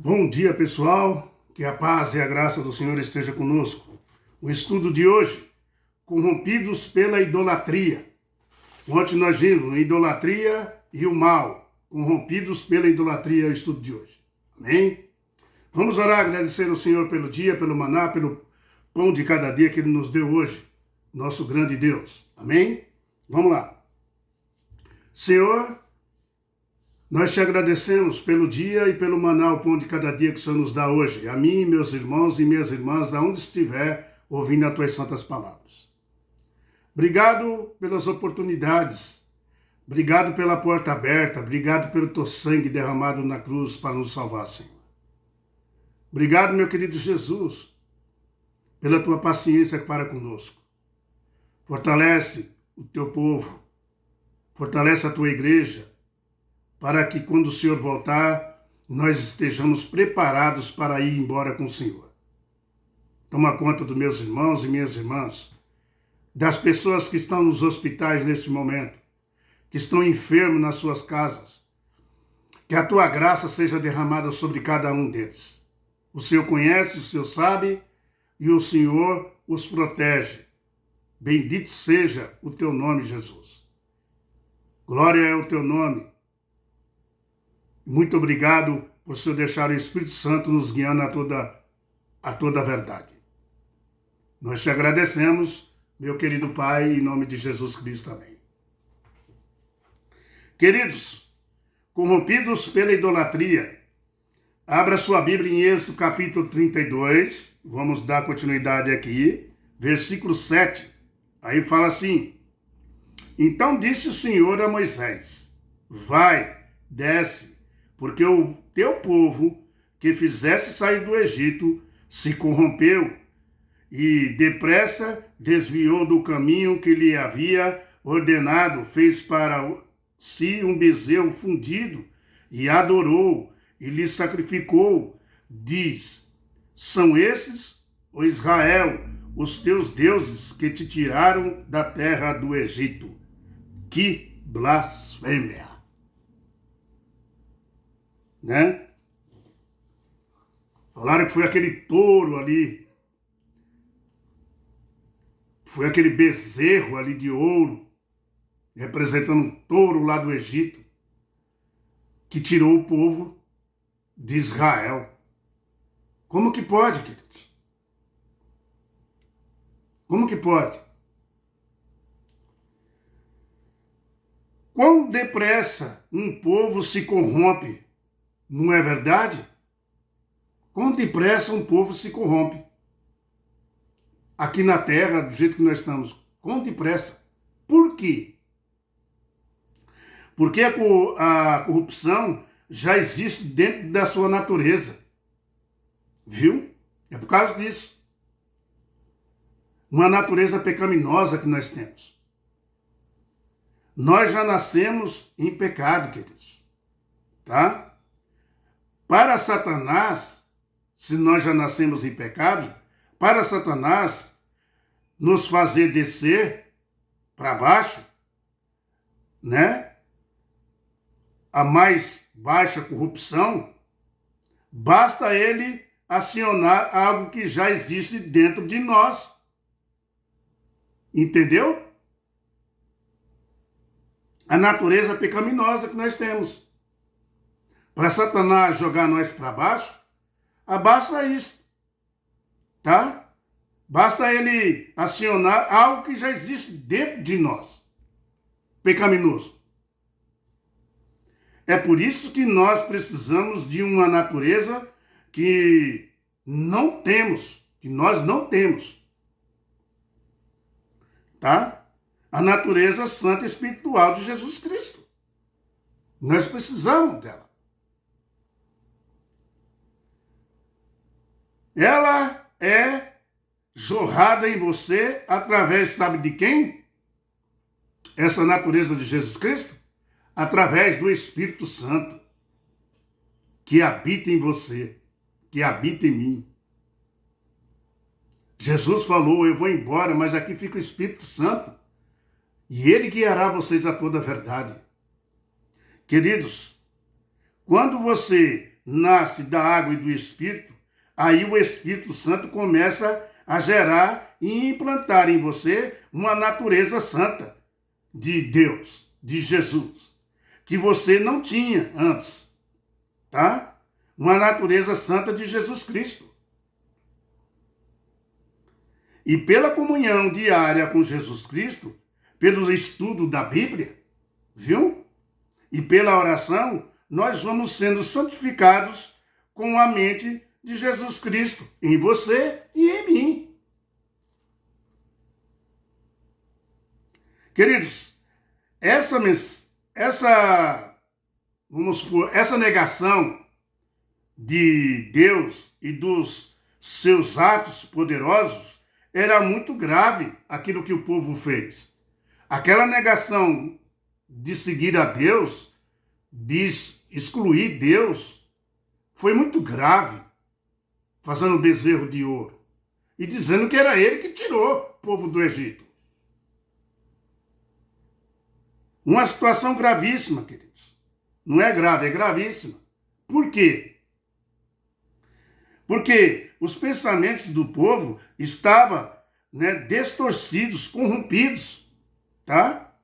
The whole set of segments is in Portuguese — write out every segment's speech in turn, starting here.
Bom dia, pessoal. Que a paz e a graça do Senhor esteja conosco. O estudo de hoje, corrompidos pela idolatria. Ontem nós vimos idolatria e o mal. Corrompidos pela idolatria é o estudo de hoje. Amém? Vamos orar, agradecer ao Senhor pelo dia, pelo maná, pelo pão de cada dia que Ele nos deu hoje. Nosso grande Deus. Amém? Vamos lá. Senhor, nós te agradecemos pelo dia e pelo maná, o pão de cada dia que o Senhor nos dá hoje. A mim, meus irmãos e minhas irmãs, aonde estiver, ouvindo as tuas santas palavras. Obrigado pelas oportunidades. Obrigado pela porta aberta. Obrigado pelo teu sangue derramado na cruz para nos salvar, Senhor. Obrigado, meu querido Jesus, pela tua paciência para conosco. Fortalece o teu povo. Fortalece a tua igreja, para que quando o Senhor voltar, nós estejamos preparados para ir embora com o Senhor. Toma conta dos meus irmãos e minhas irmãs, das pessoas que estão nos hospitais neste momento, que estão enfermos nas suas casas. Que a tua graça seja derramada sobre cada um deles. O Senhor conhece, o Senhor sabe, e o Senhor os protege. Bendito seja o teu nome, Jesus. Glória é o teu nome. Muito obrigado por Senhor deixar o Espírito Santo nos guiando a toda a verdade. Nós te agradecemos, meu querido Pai, em nome de Jesus Cristo. Amém. Queridos, corrompidos pela idolatria, abra sua Bíblia em Êxodo capítulo 32, vamos dar continuidade aqui, versículo 7. Aí fala assim: Então disse o Senhor a Moisés: Vai, desce, porque o teu povo que fizesse sair do Egito se corrompeu e depressa desviou do caminho que lhe havia ordenado, fez para si um bezerro fundido e adorou e lhe sacrificou. Diz: São esses, ó Israel, os teus deuses que te tiraram da terra do Egito. Que blasfêmia! Né? Falaram que foi aquele touro ali, foi aquele bezerro ali de ouro, representando um touro lá do Egito, que tirou o povo de Israel. Como que pode, queridos? Como que pode? Quão depressa um povo se corrompe, não é verdade? Quão depressa um povo se corrompe. Aqui na terra, do jeito que nós estamos. Quão depressa. Por quê? Porque a corrupção já existe dentro da sua natureza. Viu? É por causa disso. Uma natureza pecaminosa que nós temos. Nós já nascemos em pecado, queridos. Tá? Para Satanás, se nós já nascemos em pecado, para Satanás nos fazer descer para baixo, né? A mais baixa corrupção, basta ele acionar algo que já existe dentro de nós. Entendeu? A natureza pecaminosa que nós temos. Para Satanás jogar nós para baixo, basta isso, tá? Basta ele acionar algo que já existe dentro de nós, pecaminoso. É por isso que nós precisamos de uma natureza que não temos, que nós não temos, tá? A natureza santa e espiritual de Jesus Cristo. Nós precisamos dela. Ela é jorrada em você através, sabe de quem? Essa natureza de Jesus Cristo? Através do Espírito Santo, que habita em você, que habita em mim. Jesus falou: eu vou embora, mas aqui fica o Espírito Santo, e ele guiará vocês a toda a verdade. Queridos, quando você nasce da água e do Espírito, aí o Espírito Santo começa a gerar e implantar em você uma natureza santa de Deus, de Jesus, que você não tinha antes, tá? Uma natureza santa de Jesus Cristo. E pela comunhão diária com Jesus Cristo, pelo estudo da Bíblia, viu? E pela oração, nós vamos sendo santificados com a mente de Jesus Cristo em você e em mim. Queridos, essa negação de Deus e dos seus atos poderosos era muito grave, aquilo que o povo fez. Aquela negação de seguir a Deus, de excluir Deus, foi muito grave, fazendo bezerro de ouro e dizendo que era ele que tirou o povo do Egito. Uma situação gravíssima, queridos. Não é grave, é gravíssima. Por quê? Porque os pensamentos do povo estavam, distorcidos, corrompidos, tá?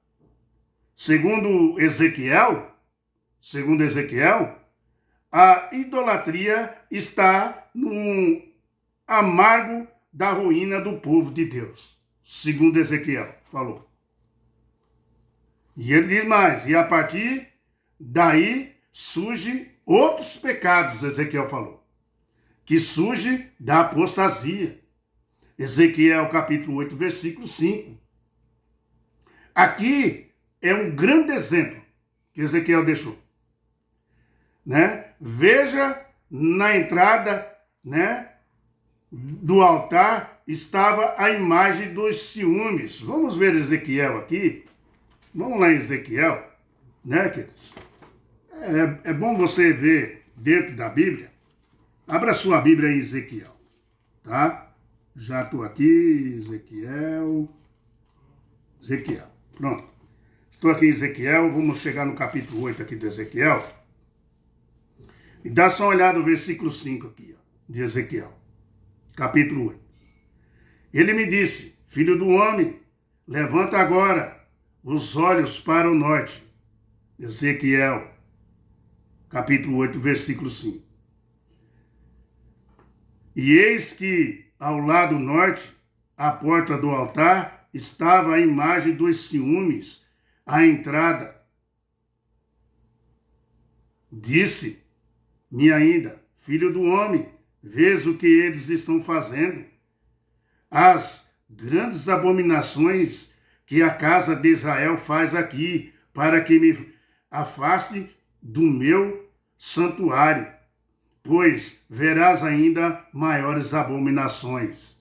Segundo Ezequiel, a idolatria está no amargo da ruína do povo de Deus. Segundo Ezequiel falou. E ele diz mais, e a partir daí surgem outros pecados, Ezequiel falou, que surge da apostasia. Ezequiel capítulo 8, versículo 5. Aqui é um grande exemplo que Ezequiel deixou. Veja, na entrada, do altar estava a imagem dos ciúmes. Vamos ver Ezequiel aqui. Vamos lá em Ezequiel, queridos? É bom você ver dentro da Bíblia. Abra sua Bíblia em Ezequiel, tá? Já estou aqui, Ezequiel. Pronto. Estou aqui em Ezequiel, vamos chegar no capítulo 8 aqui de Ezequiel. E dá só uma olhada no versículo 5 aqui, ó, de Ezequiel, capítulo 8. Ele me disse, filho do homem, levanta agora os olhos para o norte. Ezequiel, capítulo 8, versículo 5. E eis que, ao lado norte, à porta do altar, estava a imagem dos ciúmes, à entrada. Disse-me ainda, filho do homem, vês o que eles estão fazendo? As grandes abominações que a casa de Israel faz aqui, para que me afaste do meu santuário, pois verás ainda maiores abominações.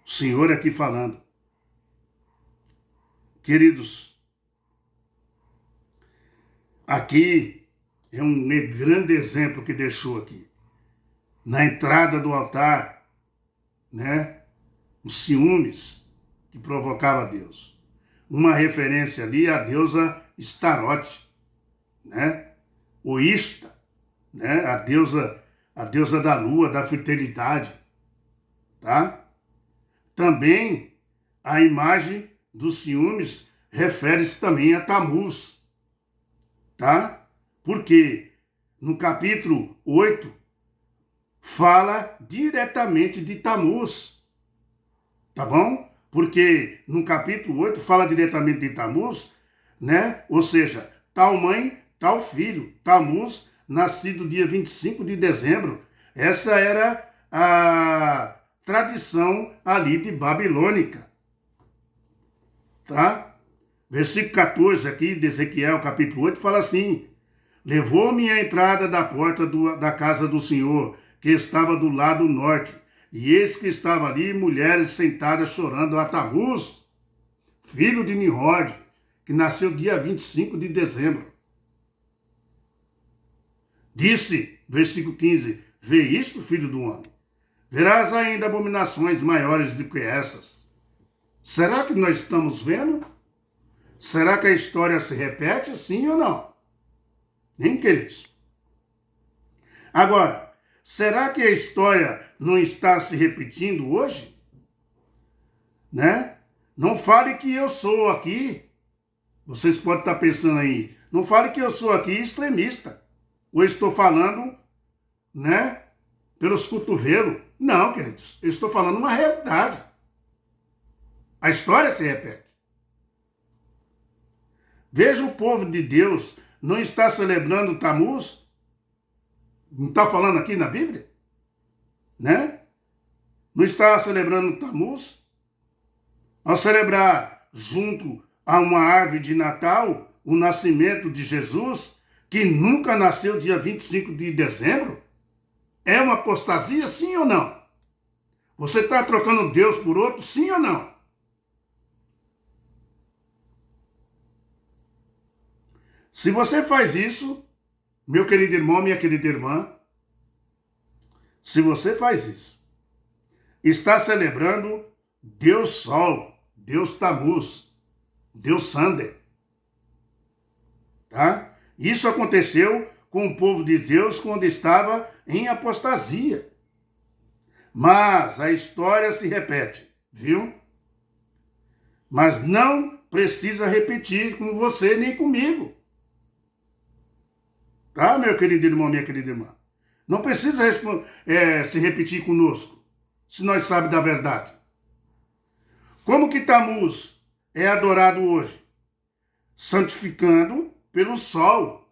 O Senhor aqui falando. Queridos, aqui é um grande exemplo que deixou aqui. Na entrada do altar, os ciúmes que provocava Deus. Uma referência ali à deusa Astarote, o Ista, a deusa da lua, da fertilidade, tá? Também a imagem dos ciúmes refere-se também a Tamuz, tá? Porque no capítulo 8 fala diretamente de Tamuz, tá bom? Porque no capítulo 8 fala diretamente de Tamuz, Ou seja, tal mãe, tal filho. Tamuz, nascido dia 25 de dezembro. Essa era a tradição ali de babilônica. Tá? Versículo 14 aqui de Ezequiel, capítulo 8, fala assim: levou-me à entrada da porta da casa do Senhor, que estava do lado norte, e eis que estava ali mulheres sentadas chorando a Tamuz, filho de Nimrod, que nasceu dia 25 de dezembro. Disse, versículo 15, vê isto, filho do homem, verás ainda abominações maiores do que essas. Será que nós estamos vendo? Será que a história se repete, sim ou não? Hein, queridos? Agora, será que a história não está se repetindo hoje? Né? Não fale que eu sou aqui. Vocês podem estar pensando aí. Não fale que eu sou aqui extremista. Ou estou falando, né, pelos cotovelos. Não, queridos. Eu estou falando uma realidade. A história se repete. Veja, o povo de Deus não está celebrando o Tammuz. Não está falando aqui na Bíblia? Né? Não está celebrando o Tammuz? Ao celebrar junto a uma árvore de Natal o nascimento de Jesus, que nunca nasceu dia 25 de dezembro? É uma apostasia, sim ou não? Você está trocando Deus por outro, sim ou não? Se você faz isso, meu querido irmão, minha querida irmã, se você faz isso, está celebrando Deus Sol, Deus Tammuz, Deus Sander. Tá? Isso aconteceu com o povo de Deus quando estava em apostasia. Mas a história se repete, viu? Mas não precisa repetir com você nem comigo. Tá, meu querido irmão, minha querida irmã? Não precisa se repetir conosco, se nós sabemos da verdade. Como que Tammuz é adorado hoje? Santificado pelo sol,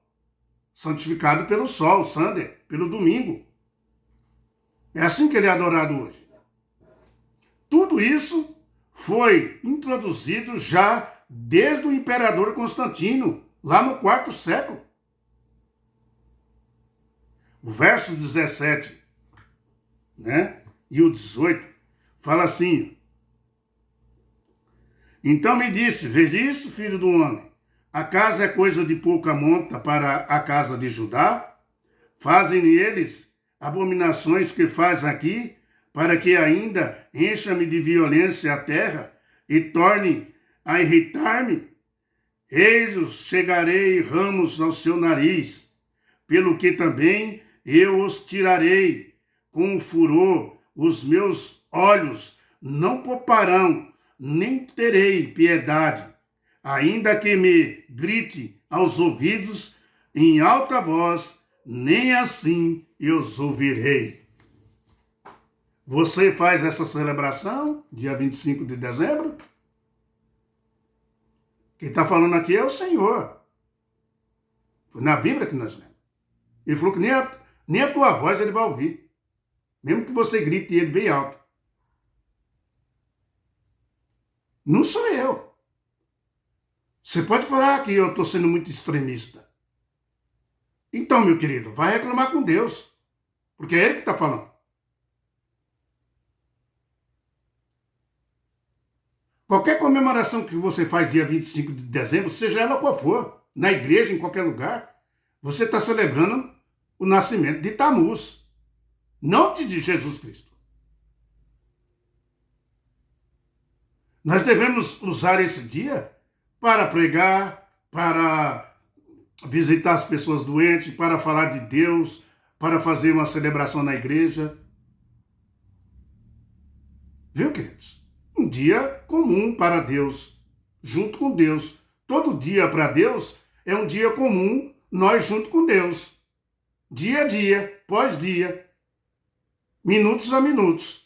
Sander, pelo domingo. É assim que ele é adorado hoje. Tudo isso foi introduzido já desde o imperador Constantino, lá no quarto século. O verso 17, né, e o 18 fala assim: então me disse, vês isso, filho do homem? A casa é coisa de pouca monta para a casa de Judá? Fazem eles abominações que faz aqui, para que ainda encha-me de violência a terra e torne a irritar-me? Eis-os chegarei ramos ao seu nariz, pelo que também eu os tirarei com furor, os meus olhos não pouparão, nem terei piedade, ainda que me grite aos ouvidos em alta voz, nem assim eu os ouvirei. Você faz essa celebração, dia 25 de dezembro? Quem está falando aqui é o Senhor. Foi na Bíblia que nós lemos. Ele falou que nem a tua voz ele vai ouvir, mesmo que você grite ele bem alto. Não sou eu. Você pode falar que eu estou sendo muito extremista. Então, meu querido, vai reclamar com Deus, porque é ele que está falando. Qualquer comemoração que você faz dia 25 de dezembro, seja ela qual for, na igreja, em qualquer lugar, você está celebrando o nascimento de Tammuz, não de Jesus Cristo. Nós devemos usar esse dia para pregar, para visitar as pessoas doentes, para falar de Deus, para fazer uma celebração na igreja. Viu, queridos? Um dia comum para Deus, junto com Deus. Todo dia para Deus é um dia comum, nós junto com Deus. Dia a dia, pós dia, minutos a minutos.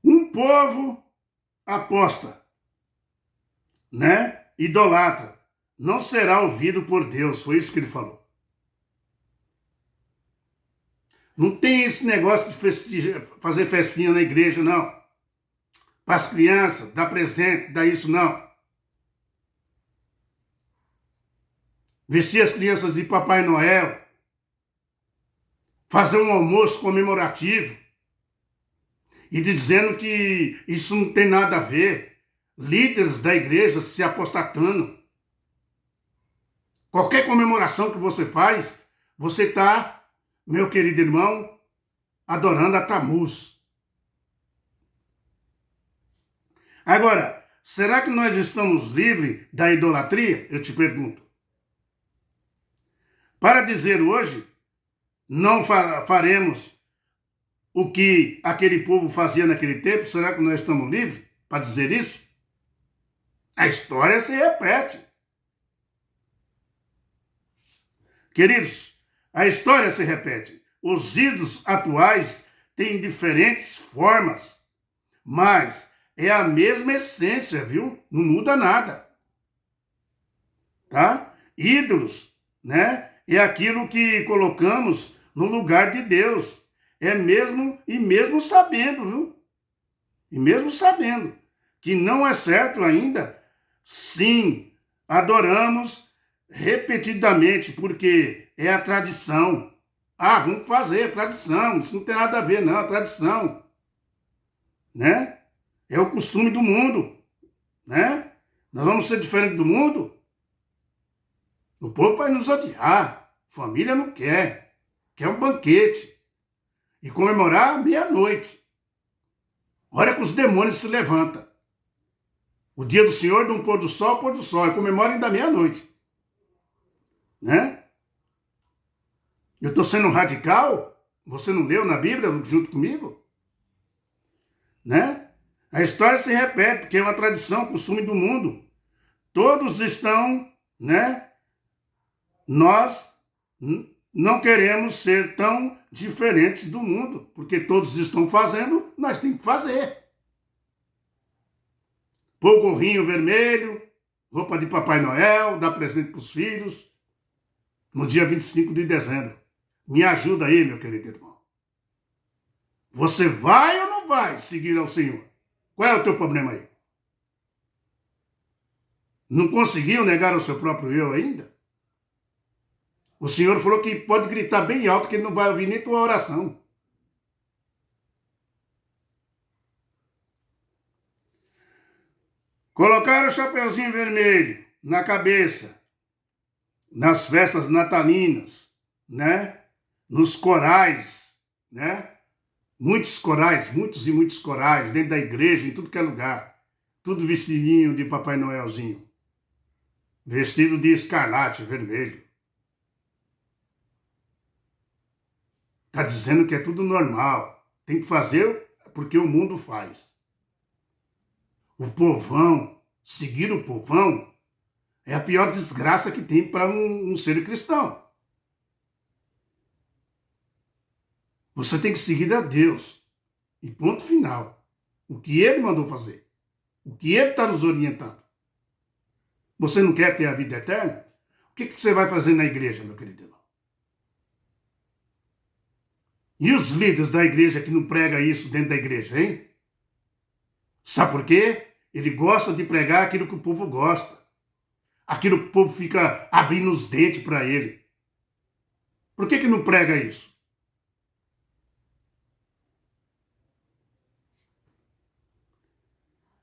Um povo aposta, né? Idolatra, não será ouvido por Deus. Foi isso que ele falou. Não tem esse negócio de fazer festinha na igreja, não. Para as crianças, dar presente, dar isso, não. Vestir as crianças de Papai Noel. Fazer um almoço comemorativo. E dizendo que isso não tem nada a ver. Líderes da igreja se apostatando. Qualquer comemoração que você faz, você está, meu querido irmão, adorando a Tammuz. Agora, será que nós estamos livres da idolatria? Eu te pergunto. Para dizer hoje, não faremos o que aquele povo fazia naquele tempo, será que nós estamos livres para dizer isso? A história se repete. Queridos, a história se repete. Os ídolos atuais têm diferentes formas, mas é a mesma essência, viu? Não muda nada. Tá? Ídolos, né? É aquilo que colocamos no lugar de Deus. Mesmo sabendo, viu? E mesmo sabendo que não é certo ainda, sim, adoramos repetidamente, porque é a tradição. Ah, vamos fazer a tradição, isso não tem nada a ver, não, a tradição. Né? É o costume do mundo, né? Nós vamos ser diferentes do mundo? O povo vai nos odiar, família não quer um banquete e comemorar meia-noite. Olha que os demônios se levantam. O dia do Senhor, de um pôr do sol, e comemora ainda meia-noite. Né? Eu estou sendo radical? Você não leu na Bíblia junto comigo? Né? A história se repete, porque é uma tradição, costume do mundo. Todos estão, né? Nós não queremos ser tão diferentes do mundo, porque todos estão fazendo, nós temos que fazer. Pôr gorrinho vermelho, roupa de Papai Noel, dar presente para os filhos, no dia 25 de dezembro. Me ajuda aí, meu querido irmão. Você vai ou não vai seguir ao Senhor? Qual é o teu problema aí? Não conseguiu negar o seu próprio eu ainda? O Senhor falou que pode gritar bem alto que ele não vai ouvir nem tua oração. Colocar o chapeuzinho vermelho na cabeça, nas festas natalinas, né? Nos corais, né? Muitos corais, muitos e muitos corais, dentro da igreja, em tudo que é lugar. Tudo vestidinho de Papai Noelzinho. Vestido de escarlate, vermelho. Está dizendo que é tudo normal. Tem que fazer porque o mundo faz. O povão, seguir o povão, é a pior desgraça que tem para um ser cristão. Você tem que seguir a Deus. E ponto final. O que Ele mandou fazer. O que Ele está nos orientando. Você não quer ter a vida eterna? O que você vai fazer na igreja, meu querido irmão? E os líderes da igreja que não pregam isso dentro da igreja, hein? Sabe por quê? Ele gosta de pregar aquilo que o povo gosta. Aquilo que o povo fica abrindo os dentes para ele. Por que não prega isso?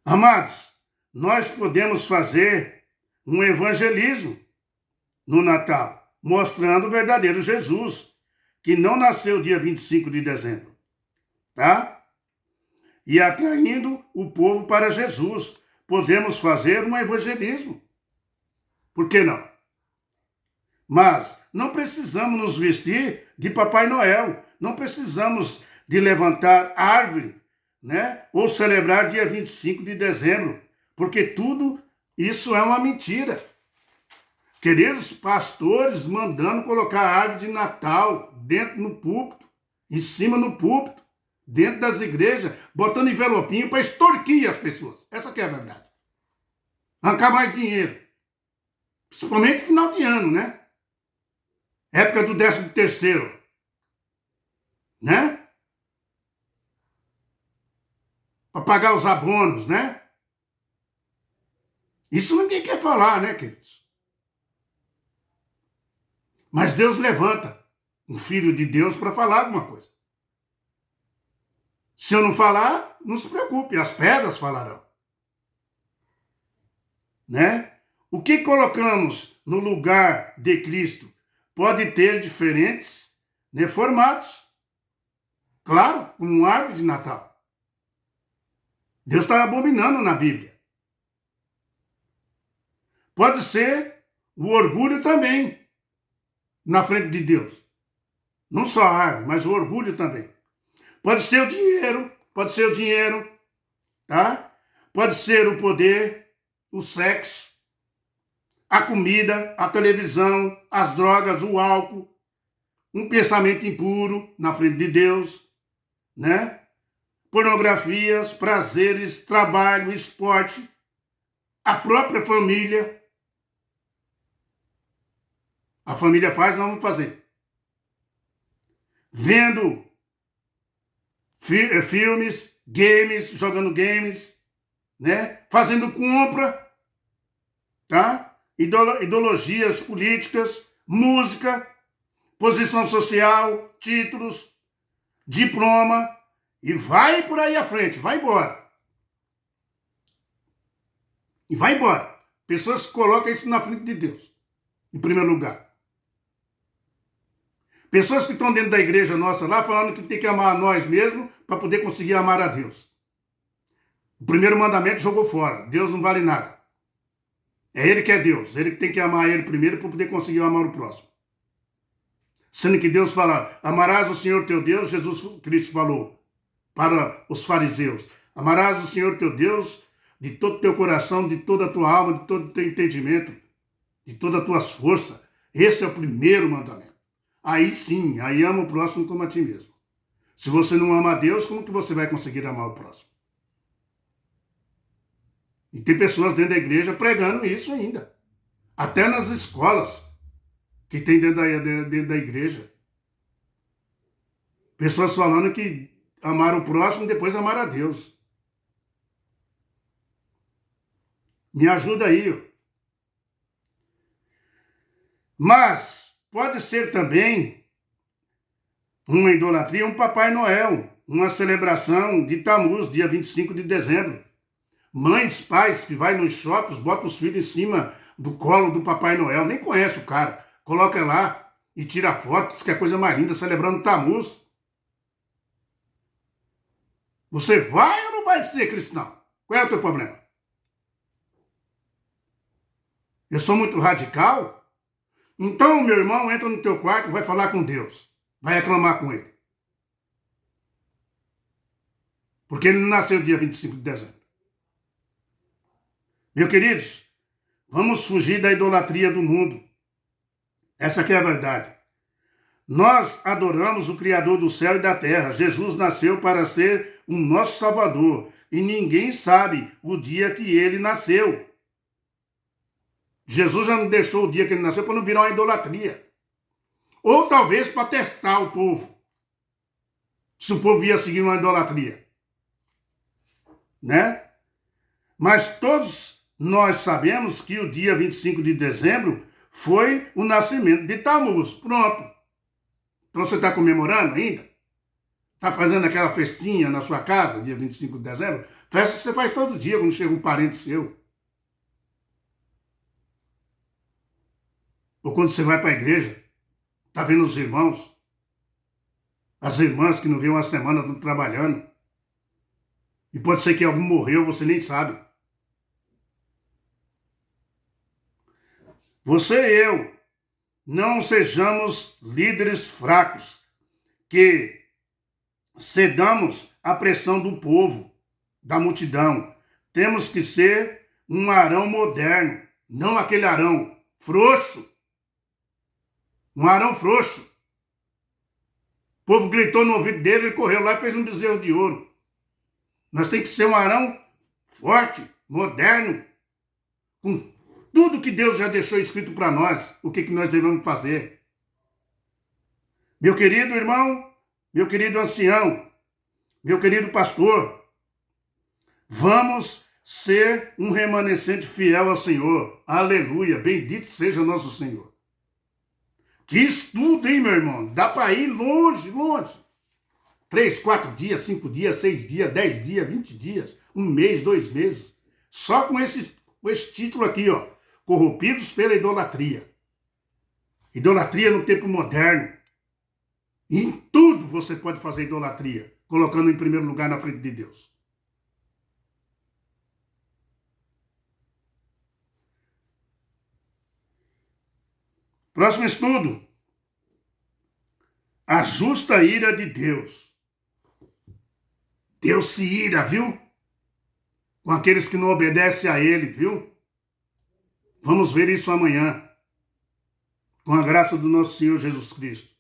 Amados, nós podemos fazer um evangelismo no Natal, mostrando o verdadeiro Jesus, que não nasceu dia 25 de dezembro, tá? E atraindo o povo para Jesus. Podemos fazer um evangelismo. Por que não? Mas não precisamos nos vestir de Papai Noel. Não precisamos de levantar árvore, né? Ou celebrar dia 25 de dezembro. Porque tudo isso é uma mentira. Queridos pastores mandando colocar árvore de Natal dentro no púlpito, em cima no púlpito, dentro das igrejas, botando envelopinho para extorquir as pessoas. Essa que é a verdade. Arrancar mais dinheiro. Principalmente final de ano, né? Época do 13º. Né? Para pagar os abonos, né? Isso ninguém quer falar, né, queridos? Mas Deus levanta um filho de Deus para falar alguma coisa. Se eu não falar, não se preocupe, as pedras falarão. Né? O que colocamos no lugar de Cristo pode ter diferentes, né, formatos. Claro, como árvore de Natal. Deus está abominando na Bíblia. Pode ser o orgulho também na frente de Deus. Não só a árvore, mas o orgulho também. Pode ser o dinheiro, tá? Pode ser o poder, o sexo, a comida, a televisão, as drogas, o álcool, um pensamento impuro na frente de Deus, né? Pornografias, prazeres, trabalho, esporte, a própria família. A família faz, nós vamos fazer. Vendo filmes, games, jogando games, né? Fazendo compra, tá? Ideologias políticas, música, posição social, títulos, diploma, e vai por aí à frente, vai embora. E vai embora. Pessoas que colocam isso na frente de Deus, em primeiro lugar. Pessoas que estão dentro da igreja nossa lá, falando que tem que amar a nós mesmos para poder conseguir amar a Deus. O primeiro mandamento jogou fora. Deus não vale nada. É Ele que é Deus. Ele que tem que amar Ele primeiro para poder conseguir amar o próximo. Sendo que Deus fala, amarás o Senhor teu Deus, Jesus Cristo falou para os fariseus. Amarás o Senhor teu Deus de todo o teu coração, de toda a tua alma, de todo o teu entendimento, de toda a tua força. Esse é o primeiro mandamento. Aí sim, aí ama o próximo como a ti mesmo. Se você não ama a Deus, como que você vai conseguir amar o próximo? E tem pessoas dentro da igreja pregando isso ainda. Até nas escolas que tem dentro da igreja. Pessoas falando que amar o próximo e depois amar a Deus. Me ajuda aí. Mas pode ser também uma idolatria, um Papai Noel, uma celebração de Tammuz, dia 25 de dezembro. Mães, pais que vai nos shoppings, botam os filhos em cima do colo do Papai Noel, nem conhece o cara, coloca lá e tira foto, diz que é a coisa mais linda, celebrando Tammuz. Você vai ou não vai ser cristão? Qual é o teu problema? Eu sou muito radical? Então, meu irmão, entra no teu quarto e vai falar com Deus. Vai reclamar com ele. Porque ele não nasceu dia 25 de dezembro. Meus queridos, vamos fugir da idolatria do mundo. Essa aqui é a verdade. Nós adoramos o Criador do céu e da terra. Jesus nasceu para ser o nosso Salvador. E ninguém sabe o dia que ele nasceu. Jesus já não deixou o dia que ele nasceu para não virar uma idolatria. Ou talvez para testar o povo. Se o povo ia seguir uma idolatria. Né? Mas todos nós sabemos que o dia 25 de dezembro foi o nascimento de Tammuz. Pronto. Então você está comemorando ainda? Está fazendo aquela festinha na sua casa, dia 25 de dezembro? Festa que você faz todo dia quando chega um parente seu. Ou quando você vai para a igreja, está vendo os irmãos, as irmãs que não vêem uma semana, estão trabalhando. E pode ser que algum morreu, você nem sabe. Você e eu, não sejamos líderes fracos, que cedamos à pressão do povo, da multidão. Temos que ser um Arão moderno, não aquele Arão frouxo. Um Arão frouxo. O povo gritou no ouvido dele, ele correu lá e fez um bezerro de ouro. Nós temos que ser um Arão forte, moderno, com tudo que Deus já deixou escrito para nós, o que nós devemos fazer. Meu querido irmão, meu querido ancião, meu querido pastor, vamos ser um remanescente fiel ao Senhor. Aleluia, bendito seja nosso Senhor. Que estudo, hein, meu irmão? Dá para ir longe, longe. 3, 4 dias, 5 dias, 6 dias, 10 dias, 20 dias, 1 mês, 2 meses. Só com esse título aqui, ó. Corrompidos pela idolatria. Idolatria no tempo moderno. E em tudo você pode fazer idolatria, colocando em primeiro lugar na frente de Deus. Próximo estudo. A justa ira de Deus. Deus se ira, viu? Com aqueles que não obedecem a Ele, viu? Vamos ver isso amanhã. Com a graça do nosso Senhor Jesus Cristo.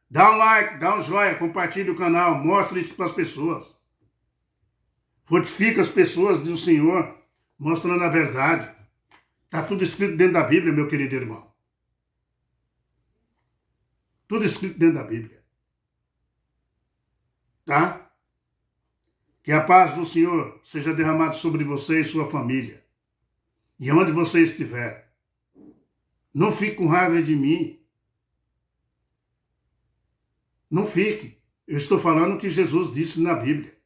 Dá um like, dá um joinha, compartilhe o canal, mostre isso para as pessoas. Fortifica as pessoas do Senhor, mostrando a verdade. Está tudo escrito dentro da Bíblia, meu querido irmão. Tudo escrito dentro da Bíblia. Tá? Que a paz do Senhor seja derramada sobre você e sua família. E onde você estiver. Não fique com raiva de mim. Não fique. Eu estou falando o que Jesus disse na Bíblia.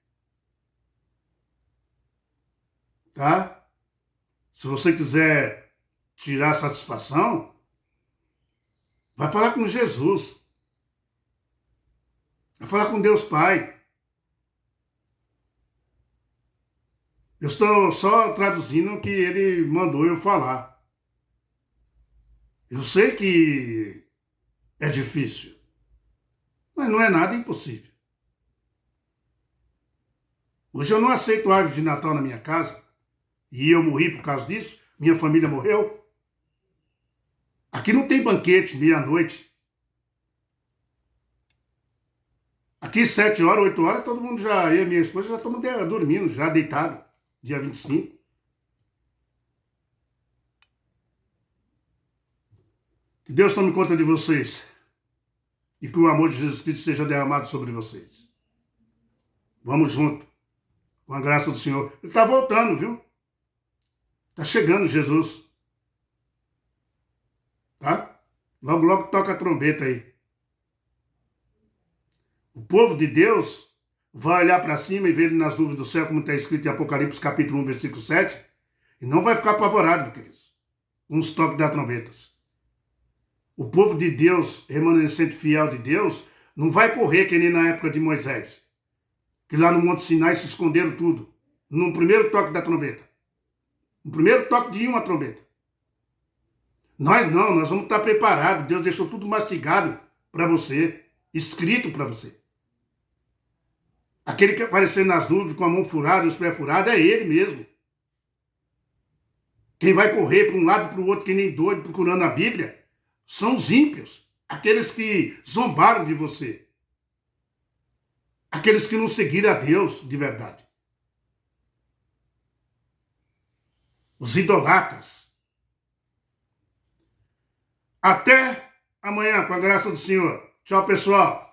Tá? Se você quiser tirar satisfação, vai falar com Jesus. Vai falar com Deus Pai. Eu estou só traduzindo o que ele mandou eu falar. Eu sei que é difícil, mas não é nada impossível. Hoje eu não aceito árvore de Natal na minha casa, e eu morri por causa disso, minha família morreu. Aqui não tem banquete meia-noite. Aqui 7 horas, 8 horas, todo mundo já, eu e minha esposa já estamos dormindo, já deitado, dia 25. Que Deus tome conta de vocês. E que o amor de Jesus Cristo seja derramado sobre vocês. Vamos junto. Com a graça do Senhor. Ele está voltando, viu? Está chegando Jesus. Tá? Logo, logo toca a trombeta aí. O povo de Deus vai olhar para cima e ver ele nas nuvens do céu, como está escrito em Apocalipse capítulo 1, versículo 7, e não vai ficar apavorado, queridos, com os toques das trombetas. O povo de Deus, remanescente fiel de Deus, não vai correr que nem na época de Moisés, que lá no Monte Sinai se esconderam tudo, no primeiro toque da trombeta. No primeiro toque de uma trombeta. Nós não, nós vamos estar preparados. Deus deixou tudo mastigado para você, escrito para você. Aquele que aparecer nas nuvens com a mão furada e os pés furados é ele mesmo. Quem vai correr para um lado e para o outro que nem doido procurando a Bíblia são os ímpios, aqueles que zombaram de você. Aqueles que não seguiram a Deus de verdade. Os idolatras. Até amanhã, com a graça do Senhor. Tchau, pessoal.